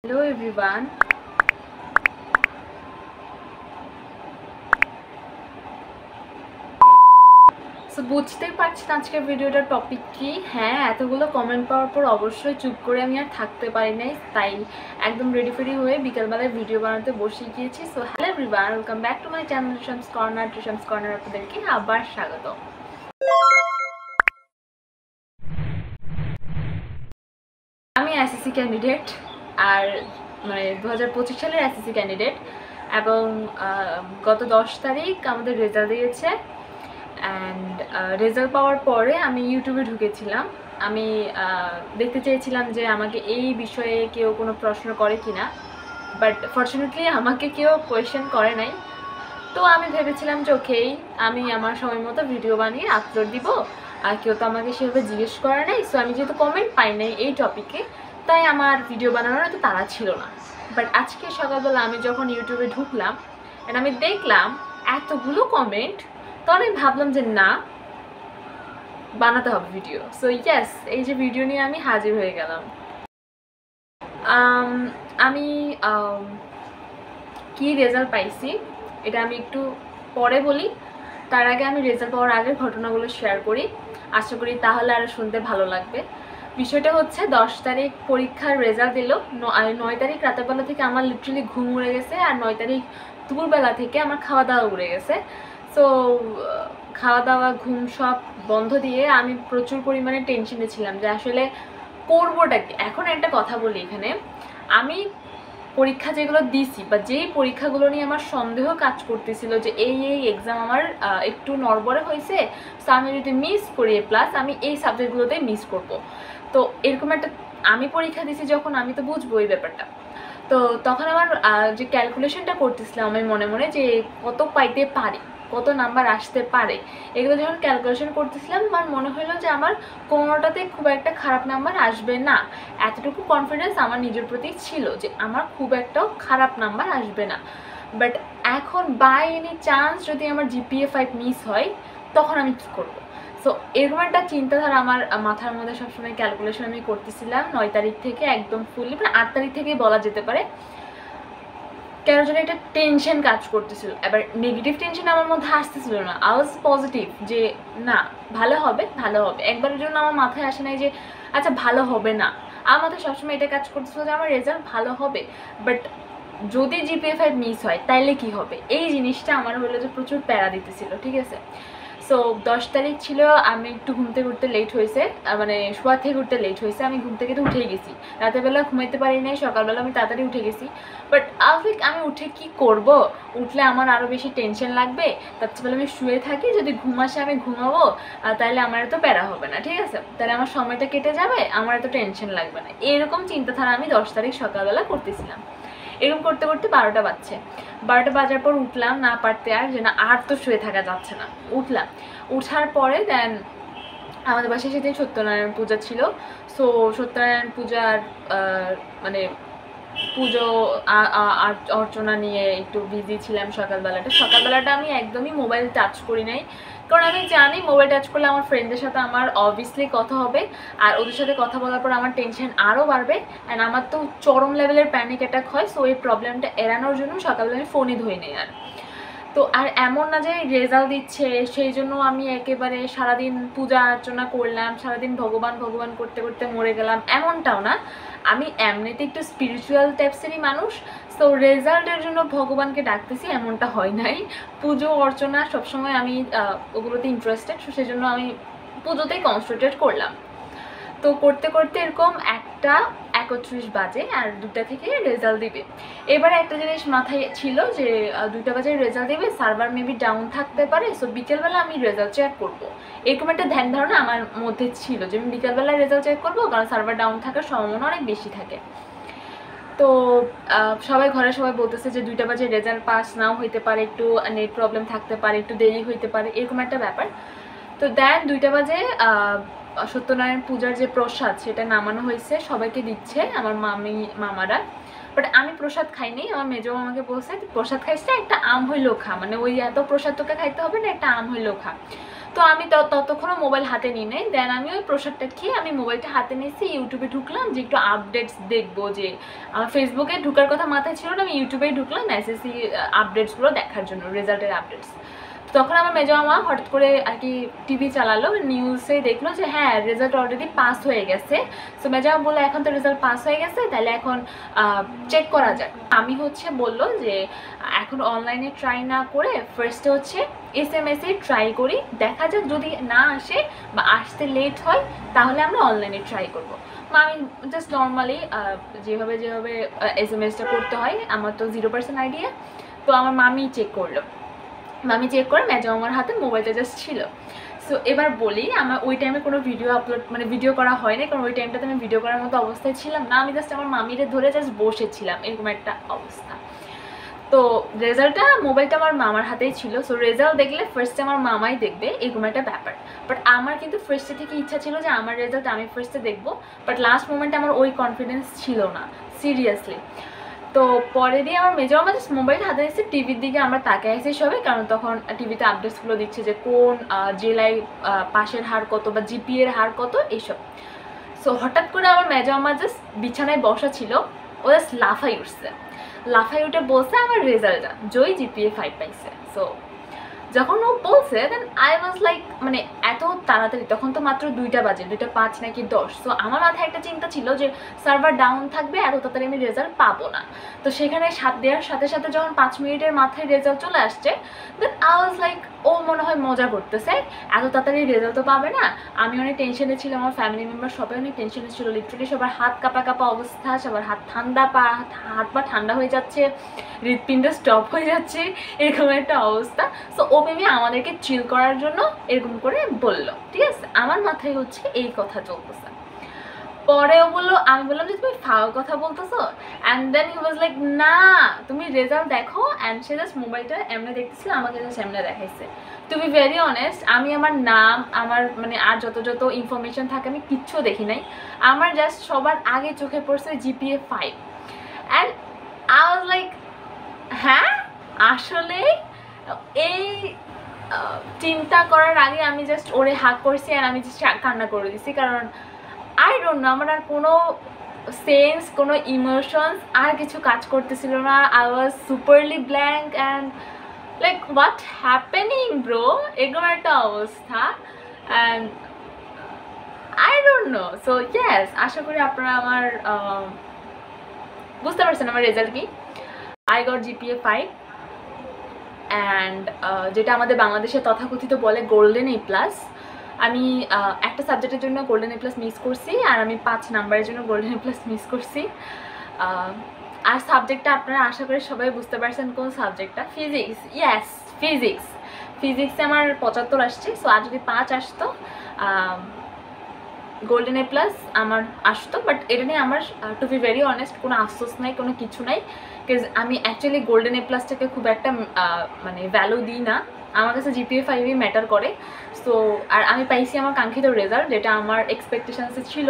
Hello everyone. So বুঝতেই পারছেন আজকের ভিডিওটার টপিক কি। হ্যাঁ, এতগুলো কমেন্ট পাওয়ার পর অবশ্যই চুপ করে আমি আর থাকতে পারি নাই, তাই একদম রেডি ফেডি হয়ে বিকেলবেলায় ভিডিও বানাতে বসে গিয়েছি। So hello everyone, welcome back to my channel Trisham's corner. আপনাদেরকে আবার স্বাগত। আমি এসএসসি ক্যান্ডিডেট, আর মানে 2025 সালের এসএসসি ক্যান্ডিডেট, এবং গত 10 তারিখ আমাদের রেজাল্ট দিয়েছে। অ্যান্ড রেজাল্ট পাওয়ার পরে আমি ইউটিউবে ঢুকেছিলাম। আমি দেখতে চেয়েছিলাম যে আমাকে এই বিষয়ে কেউ কোনো প্রশ্ন করে কিনা, বাট ফর্চুনেটলি আমাকে কেউ কোয়েশ্চেন করে নাই। তো আমি ভেবেছিলাম যে ওকেই, আমি আমার সময় মতো ভিডিও বানিয়ে আপলোড দিব, আর কেউ তো আমাকে সেভাবে জিজ্ঞেস করে নাই। সো আমি যেহেতু কমেন্ট পাই নাই এই টপিকে, তাই আমার ভিডিও বানানোর এত তাড়া ছিল না। বাট আজকে সকালবেলা আমি যখন ইউটিউবে ঢুকলাম অ্যান্ড আমি দেখলাম এতগুলো কমেন্ট, তখন আমি ভাবলাম যে না, বানাতে হবে ভিডিও। সো ইয়েস, এই যে ভিডিও নিয়ে আমি হাজির হয়ে গেলাম। আমি কি রেজাল্ট পাইছি এটা আমি একটু পরে বলি। তার আগে আমি রেজাল্ট পাওয়ার আগের ঘটনাগুলো শেয়ার করি, আশা করি তাহলে আরও শুনতে ভালো লাগবে। বিষয়টা হচ্ছে 10 তারিখ পরীক্ষার রেজাল্ট দিল। 9 তারিখ রাতের বেলা থেকে আমার লিটারালি ঘুম উড়ে গেছে, আর 9 তারিখ দুপুরবেলা থেকে আমার খাওয়া দাওয়া উড়ে গেছে। সো খাওয়া দাওয়া ঘুম সব বন্ধ দিয়ে আমি প্রচুর পরিমাণে টেনশনে ছিলাম যে আসলে করবোটা কি। এখন একটা কথা বলি এখানে, আমি পরীক্ষা যেগুলো দিছি বা যেই পরীক্ষাগুলো নিয়ে আমার সন্দেহ কাজ করতেছিল যে এই এক্সাম আমার একটু নড়বড়ে হয়েছে, সো আমি যদি মিস করি প্লাস আমি এই সাবজেক্টগুলোতে মিস করব। তো এরকম একটা আমি পরীক্ষা দিছি যখন, আমি তো বুঝবো এই ব্যাপারটা। তো তখন আমার যে ক্যালকুলেশনটা করতেছিলাম আমি মনে মনে যে কত পাইতে পারি, কত নাম্বার আসতে পারে, এগুলো যখন ক্যালকুলেশন করতেছিলাম আমার মনে হলো যে আমার কোনোটাতে খুব একটা খারাপ নাম্বার আসবে না। এতটুকু কনফিডেন্স আমার নিজের প্রতি ছিল যে আমার খুব একটাও খারাপ নাম্বার আসবে না। বাট এখন বাই এনি চান্স যদি আমার জিপিএ 5 মিস হয়, তখন আমি কী করবো? সো এরকম একটা চিন্তাধারা আমার মাথার মধ্যে সবসময় ক্যালকুলেশন আমি করতেছিলাম 9 তারিখ থেকে একদম ফুললি, মানে 8 তারিখ থেকেই বলা যেতে পারে। কেন যেন একটা টেনশন কাজ করতেছিল। এবার নেগেটিভ টেনশন আমার মধ্যে আসতেছিল না, আই ওয়াজ পজিটিভ যে না, ভালো হবে ভালো হবে। একবারের জন্য আমার মাথায় আসে নাই যে আচ্ছা ভালো হবে না। আমার মাথায় সবসময় এটা কাজ করতেছিল যে আমার রেজাল্ট ভালো হবে, বাট যদি জিপিএ 5 মিস হয় তাইলে কি হবে, এই জিনিসটা আমার হলো যে প্রচুর প্যারা দিতেছিল। ঠিক আছে, সো 10 তারিখ ছিল, আমি একটু ঘুম থেকে উঠতে লেট হয়েছে, মানে শোয়া থেকে উঠতে লেট হয়েছে। আমি ঘুম থেকে তো উঠেই গেছি, রাতের বেলা ঘুমাইতে পারি নাই, সকালবেলা আমি তাড়াতাড়ি উঠে গেছি। বাট আমি উঠে কি করব, উঠলে আমার আরও বেশি টেনশন লাগবে, তার চেয়ে আমি শুয়ে থাকি, যদি ঘুম আসে আমি ঘুমাবো, তাহলে আমার এত প্যারা হবে না। ঠিক আছে, তাহলে আমার সময়টা কেটে যাবে, আমার এত টেনশন লাগবে না। এরকম চিন্তাধারা আমি 10 তারিখ সকালবেলা করতেছিলাম। এরকম করতে করতে 12টা বাজছে। 12টা বাজার পর উঠলাম না পারতে, আর যে না আর তো শুয়ে থাকা যাচ্ছে না। উঠলাম, উঠার পরে দেন আমাদের বাসায় সেদিন সত্যনারায়ণ পূজা ছিল। সো সত্যনারায়ণ পূজার মানে পুজো অর্চনা নিয়ে একটু বিজি ছিলাম সকালবেলাটা আমি একদমই মোবাইল টাচ করি নাই, কারণ আমি জানি মোবাইল টাচ করলে আমার ফ্রেন্ডদের সাথে আমার অবভিয়াসলি কথা হবে, আর ওদের সাথে কথা বলার পর আমার টেনশন আরও বাড়বে, অ্যান্ড আমার তো চরম লেভেলের প্যানিক অ্যাটাক হয়। সো এই প্রবলেমটা এড়ানোর জন্য সকালবেলা আমি ফোনই ধুই নেই। আর এমন না যে রেজাল্ট দিচ্ছে সেই জন্য আমি একেবারে সারাদিন পূজা অর্চনা করলাম, সারাদিন ভগবান ভগবান করতে করতে মরে গেলাম, এমনটাও না। আমি এমনিতে একটু স্পিরিচুয়াল টাইপসেরই মানুষ। সো রেজাল্টের জন্য ভগবানকে ডাকতেছি এমনটা হয় নাই। পুজো অর্চনা সবসময় আমি ওগুলোতে ইন্টারেস্টেড, সো সেই জন্য আমি পুজোতেই কনসেন্ট্রেট করলাম। তো করতে করতে এরকম 1:31 বাজে, আর 2টা থেকে রেজাল্ট দিবে। এবারে একটা জিনিস মাথায় ছিল যে 2টা বাজে রেজাল্ট দেবে, সার্ভার মেবি ডাউন থাকতে পারে, সো বিকেলবেলা আমি রেজাল্ট চেক করবো। এরকম একটা ধ্যান ধারণা আমার মধ্যে ছিল যে আমি বিকেলবেলা রেজাল্ট চেক করবো, কারণ সার্ভার ডাউন থাকার সম্ভাবনা অনেক বেশি থাকে। তো সবাই বলতেছে যে 2টা বাজে রেজাল্ট পাস নাও হইতে পারে, একটু নেট প্রবলেম থাকতে পারে, একটু দেরি হইতে পারে, এরকম একটা ব্যাপার। তো দেন 2টা বাজে সত্যনারায়ণ পূজার যে প্রসাদ সেটা নামানো হয়েছে, সবাইকে দিচ্ছে আমার মামারা। বাট আমি প্রসাদ খাইনি, আমার মেজো মামাকে বলছে প্রসাদ খাইছে, একটা আম হইলেও খা, মানে ওই এত প্রসাদ তোকে খাইতে হবে না, একটা আম হইলেও খা। তো আমি ততক্ষণও মোবাইল হাতে নিই নাই। দেন আমি ওই প্রসাদটা খেয়ে আমি মোবাইলটা হাতে নিয়েছি, ইউটিউবে ঢুকলাম যে একটু আপডেটস দেখবো, যে আমার ফেসবুকে ঢুকার কথা মাথায় ছিল না, আমি ইউটিউবেই ঢুকলাম এসএসসি আপডেটসগুলো দেখার জন্য, রেজাল্টের আপডেটস। তখন আমার মেজো মামা হঠাৎ করে আর কি টিভি চালালো, নিউজে দেখলো যে হ্যাঁ রেজাল্ট অলরেডি পাস হয়ে গেছে। সো মেজো মামা বললো এখন তো রেজাল্ট পাস হয়ে গেছে, তাহলে এখন চেক করা যাক। আমি হচ্ছে বললো যে এখন অনলাইনে ট্রাই না করে ফার্স্টে হচ্ছে SMS-এ ট্রাই করি, দেখা যাক যদি না আসে বা আসতে লেট হয় তাহলে আমরা অনলাইনে ট্রাই করবো। আমি জাস্ট নর্মালি যেভাবে SMS-টা করতে হয়, আমার তো 0% আইডিয়া, তো আমার মামি চেক করলো। মামি চেক করে মেজো আমার হাতে মোবাইলটা জাস্ট ছিল। সো এবার বলি, আমার ওই টাইমে কোনো ভিডিও আপলোড মানে ভিডিও করা হয়নি, কারণ ওই টাইমটাতে আমি ভিডিও করার মতো অবস্থায় ছিলাম না, আমি জাস্ট আমার মামিরে ধরে জাস্ট বসেছিলাম, এরকম একটা অবস্থা। তো রেজাল্টটা মোবাইলটা আমার মামার হাতেই ছিল। সো রেজাল্ট দেখলে ফার্স্টে আমার মামাই দেখবে, এরকম একটা ব্যাপার। বাট আমার কিন্তু ফার্স্টে থেকে ইচ্ছা ছিল যে আমার রেজাল্ট আমি ফার্স্টে দেখবো, বাট লাস্ট মোমেন্টে আমার ওই কনফিডেন্স ছিল না সিরিয়াসলি। তো পরে দিয়ে আমার মেজো মামা জাস্ট মোবাইল হাতে এসে টিভির দিকে আমরা তাকিয়ে আসি সবাই, কারণ তখন টিভিতে আপডেটসগুলো দিচ্ছে যে কোন জেলায় পাশের হার কত বা জিপিএর হার কত এইসব। সো হঠাৎ করে আমার মেজো মামা জাস্ট বিছানায় বসা ছিল, ও জাস্ট লাফাই উঠছে, লাফাই উঠে বলছে আমার রেজাল্টটা জয় জিপিএ 5 পাইছে। সো যখন ও বলছে দেন আই ওয়াজ লাইক, মানে এত তাড়াতাড়ি, তখন তো মাত্র 2টা বাজে, 2:05 নাকি 10। সো আমার মাথায় একটা চিন্তা ছিল যে সার্ভার ডাউন থাকবে, এত তাড়াতাড়ি আমি রেজাল্ট পাবো না। তো সেখানে সাথ দেওয়ার সাথে সাথে যখন 5 মিনিটের মাথায় রেজাল্ট চলে আসছে, দেন আই ওয়াজ লাইক ও মনে হয় মজা করতেছে, এত তাড়াতাড়ি রেজাল্ট তো পাবে না। আমি অনেক টেনশনে ছিলাম, আমার ফ্যামিলি মেম্বার সবাই অনেক টেনশনে ছিল, লিটারালি সবার হাত কাঁপা কাঁপা অবস্থা, সবার হাত পা ঠান্ডা হয়ে যাচ্ছে, হৃৎপিণ্ড স্টপ হয়ে যাচ্ছে, এরকম একটা অবস্থা। সো ও মেবি আমাদেরকে চিল করার জন্য এরকম করে বলল, ঠিক আছে। আমার মাথায় হচ্ছে এই কথা চলতেছে। পরে ও বললো, আমি বললাম যে তুমি ফাও কথা বলতেছো, and then he was like না তুমি রেজাল্ট দেখো। অ্যান্ড সে জাস্ট মোবাইলটা এমনি দেখতেছিল, আমাকে জাস্ট এমনি দেখাইছে। টু বি ভেরি অনেস্ট, আমি আমার নাম, আমার মানে আর যত ইনফরমেশন থাকে আমি কিচ্ছু দেখি নাই, আমার জাস্ট সবার আগে চোখে পড়ছে GPA 5। And I was like হ্যাঁ আসলে এই চিন্তা করার আগে আমি জাস্ট ওরে হাক করছি, আর আমি জাস্ট কান্না করে দিছি, কারণ আই ডোন্ট নো, আমার আর কোনো সেন্স, কোনো ইমোশনস আর কিছু কাজ করতেছিল না। I was superly blank and like what happening bro, এরকম একটা অবস্থা। And I don't know. So yes, আশা করি আপনারা আমার বুঝতে পারছেন আমার রেজাল্ট কি। আই গট জিপিএ 5 অ্যান্ড যেটা আমাদের বাংলাদেশে তথাকথিত বলে গোল্ডেন A+। আমি একটা সাবজেক্টের জন্য গোল্ডেন A+ মিস করছি, আর আমি 5 নাম্বারের জন্য গোল্ডেন A+ মিস করছি। আর সাবজেক্টটা আপনারা আশা করি সবাই বুঝতে পারছেন কোন সাবজেক্টটা, ফিজিক্স। ইয়েস, ফিজিক্সে আমার 75 আসছে। সো আর যদি 5 আসতো গোল্ডেন A+ আমার আসতো, বাট এটা নিয়ে আমার টু বি ভেরি অনেস্ট কোনো আফসোস নাই, কোনো কিছু নাই, বিকজ আমি অ্যাকচুয়ালি গোল্ডেন A+টাকে খুব একটা মানে ভ্যালু দিই না, আমার কাছে জিপিএ 5ই ম্যাটার করে। সো আর আমি পাইছি আমার কাঙ্ক্ষিত রেজাল্ট, যেটা আমার এক্সপেকটেশনসে ছিল।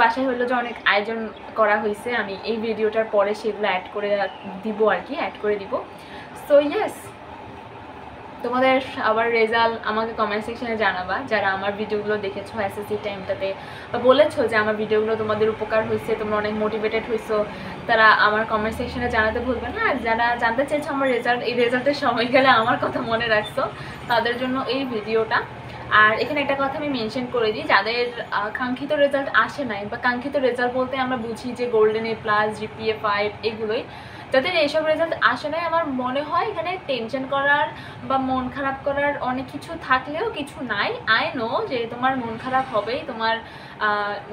বাসায় হলো যে অনেক আয়োজন করা হয়েছে, আমি এই ভিডিওটার পরে সেগুলো অ্যাড করে দিব আর কি, অ্যাড করে দিব। সো ইয়েস, তোমাদের আবার রেজাল্ট আমাকে কমেন্ট সেকশনে জানাবা, যারা আমার ভিডিওগুলো দেখেছো এসএসসি টাইমটাতে, বা বলেছো যে আমার ভিডিওগুলো তোমাদের উপকার হয়েছে, তোমরা অনেক মোটিভেটেড হয়েছো, তারা আমার কমেন্ট সেকশনে জানাতে ভুলবে না। আর যারা জানতে চাইছো আমার রেজাল্ট, এই রেজাল্টের সময় গেলে আমার কথা মনে রাখছো, তাদের জন্য এই ভিডিওটা। আর এখানে একটা কথা আমি মেনশন করে দিই, যাদের কাঙ্ক্ষিত রেজাল্ট আসে নাই, বা কাঙ্ক্ষিত রেজাল্ট বলতে আমরা বুঝি যে গোল্ডেন A+, জিপিএ 5 এগুলোই, যাদের এইসব রেজাল্ট আসে নাই, আমার মনে হয় এখানে টেনশন করার বা মন খারাপ করার অনেক কিছু থাকলেও কিছু নাই। আই নো যে তোমার মন খারাপ হবেই, তোমার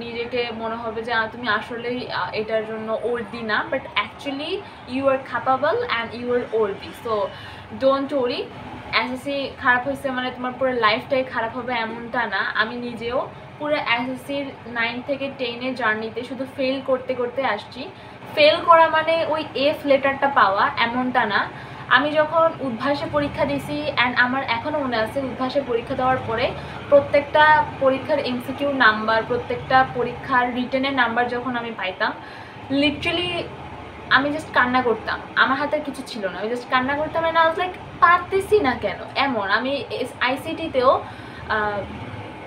নিজেকে মনে হবে যে তুমি আসলেই এটার জন্য ওর্দি না, but actually you are capable and you are worthy. So don't worry. SSC খারাপ হয়েছে মানে তোমার পুরো লাইফটাই খারাপ হবে এমনটা না। আমি নিজেও পুরো এসএসসির 9 থেকে 10-এর জার্নিতে শুধু ফেল করতে করতে আসছি। ফেল করা মানে ওই F লেটারটা পাওয়া এমনটা না। আমি যখন উদ্ভাসে পরীক্ষা দিয়েছি, অ্যান্ড আমার এখনও মনে আছে উদ্ভাসে পরীক্ষা দেওয়ার পরে প্রত্যেকটা পরীক্ষার MCQ নাম্বার, প্রত্যেকটা পরীক্ষার রিটেনের নাম্বার যখন আমি পাইতাম, লিটারালি আমি জাস্ট কান্না করতাম, আমার হাতে কিছু ছিল না, আমি জাস্ট কান্না করতাম। অ্যান্ড আই ওয়াজ লাইক পারতেছি না কেন এমন। আমি আইসিটিতেও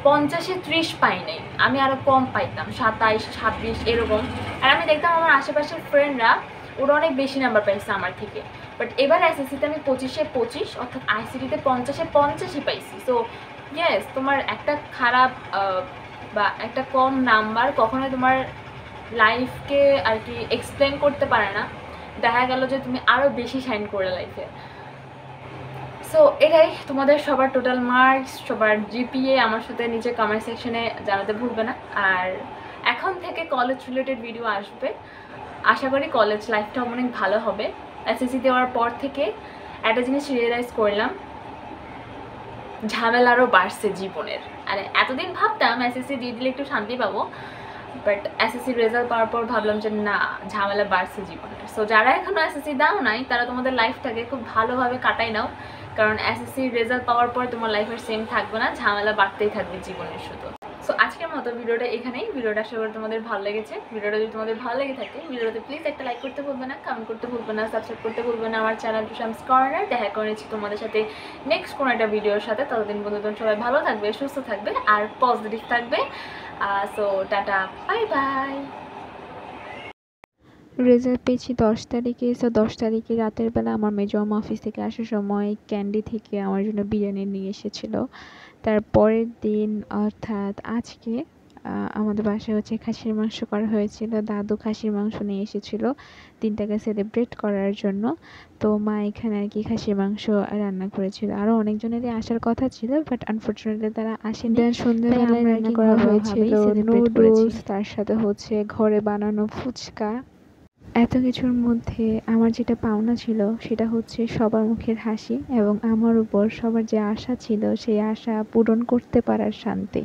50-এ 30 পাই নাই, আমি আরও কম পাইতাম, 27, 26 এরকম। আর আমি দেখতাম আমার আশেপাশের ফ্রেন্ডরা ওরা অনেক বেশি নাম্বার পাইছে আমার থেকে। বাট এবার এসএসসিতে আমি 25-এ 25, অর্থাৎ আইসিটিতে 50-এ 50ই পাইছি। সো ইয়েস, তোমার একটা খারাপ বা একটা কম নাম্বার কখনোই তোমার লাইফকে আর কি এক্সপ্লেন করতে পারে না। দেখা গেল যে তুমি আরও বেশি শাইন করে লাইফে। সো এটাই, তোমাদের সবার টোটাল মার্কস, সবার জিপিএ আমার সাথে নিচে কমেন্ট সেকশনে জানাতে ভুলবে না। আর এখন থেকে কলেজ রিলেটেড ভিডিও আসবে, আশা করি কলেজ লাইফটা অনেক ভালো হবে। এসএসসি দেওয়ার পর থেকে একটা জিনিস রিয়েলাইজ করলাম, ঝামেলারও বাড়ছে জীবনের। মানে এতদিন ভাবতাম এসএসসি দিয়ে দিলে একটু শান্তি পাবো, বাট এসএসসির রেজাল্ট পাওয়ার পর ভাবলাম যে না, ঝামেলা বাড়ছে জীবনের। সো যারা এখনও এসএসসি দাও নাই তারা তোমাদের লাইফটাকে খুব ভালোভাবে কাটাই নাও, কারণ এসএসসির রেজাল্ট পাওয়ার পর তোমার লাইফের সেম থাকবে না, ঝামেলা বাড়তেই থাকবে জীবনের শুধু। সো আজকের মতো ভিডিওটা এখানেই। ভিডিওটা আশা করি তোমাদের ভালো লেগেছে। ভিডিওটা যদি তোমাদের ভালো লেগে থাকে ভিডিওতে প্লিজ একটা লাইক করতে ভুলবে না, কমেন্ট করতে ভুলবে না, সাবস্ক্রাইব করতে ভুলবে না আমার চ্যানেল টুশামস কর্নার। দেখা করেছি তোমাদের সাথে নেক্সট কোনো একটা ভিডিওর সাথে। ততদিন পর্যন্ত সবাই ভালো থাকবে, সুস্থ থাকবে আর পজিটিভ থাকবে। So tata, bye bye. Result পেয়েছি 10 তারিখে। সো 10 তারিখে রাতের বেলা আমার মেজো মামা অফিস থেকে আসার সময় ক্যান্ডি থেকে আমার জন্য বিরিয়ানি নিয়ে এসেছিল। তারপরের দিন অর্থাৎ আজকে আমাদের বাসায় হচ্ছে খাসির মাংস করা হয়েছিল। দাদু খাসির মাংস নিয়ে এসেছিল দিনটাকে সেলিব্রেট করার জন্য। তো মা এখানে আর কি খাসির মাংস রান্না করেছিল। আরও অনেকজনেরই আসার কথা ছিল, বাট আনফর্চুনেটলি তারা আসেনি। সন্ধ্যাবেলায় রান্না করা হয়েছিল নুডলস, তার সাথে হচ্ছে ঘরে বানানো ফুচকা। এত কিছুর মধ্যে আমার যেটা পাওনা ছিল সেটা হচ্ছে সবার মুখের হাসি এবং আমার উপর সবার যে আশা ছিল সেই আশা পূরণ করতে পারার শান্তি।